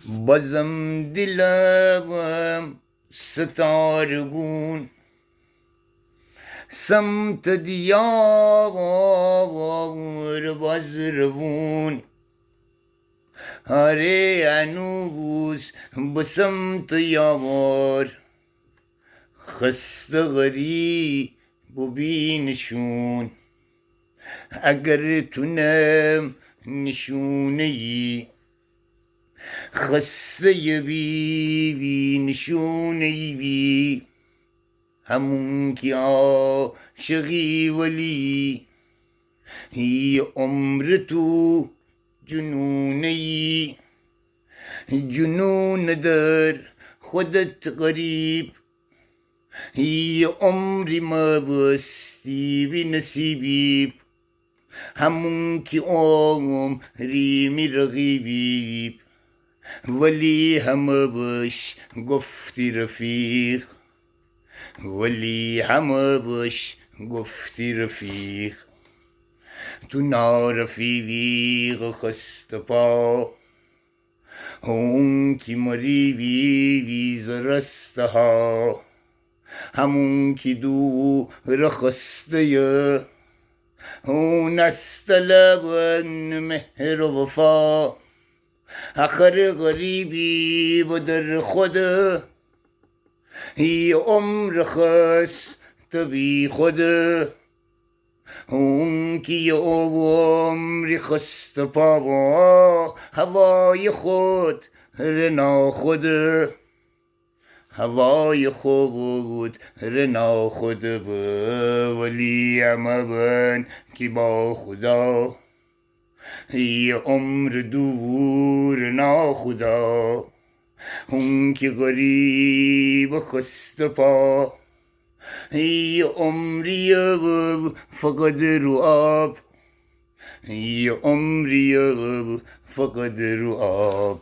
بازم دلم ستارگون سمت دیار باز روون آره هنوز به سمت یار خسته غریب ببینشون اگر تونم نشونه ای خسته بی نشونه بی همون که عاشقی ولی یه عمر تو جنونه ای جنون در خودت غریب یه عمری ما بستی بی نصیبی همون که عمری می رقیبی ولی همه بش گفتی رفیق ولی همه بش گفتی رفیق تو نارفیق خست پا اون که مریوی زرسته ها همون که دور خسته اون است لبن مهر و وفا آخر غریبی با در خود ای عمر خست بی خود اون که یه عمری خست پا با هوای خود رنا خود هوای خود رنا خود به ولی همه بن که با خدا یه عمر دور ناخدا اون که غریب خست پا یه عمری فقط رو آب یه عمری فقط رو آب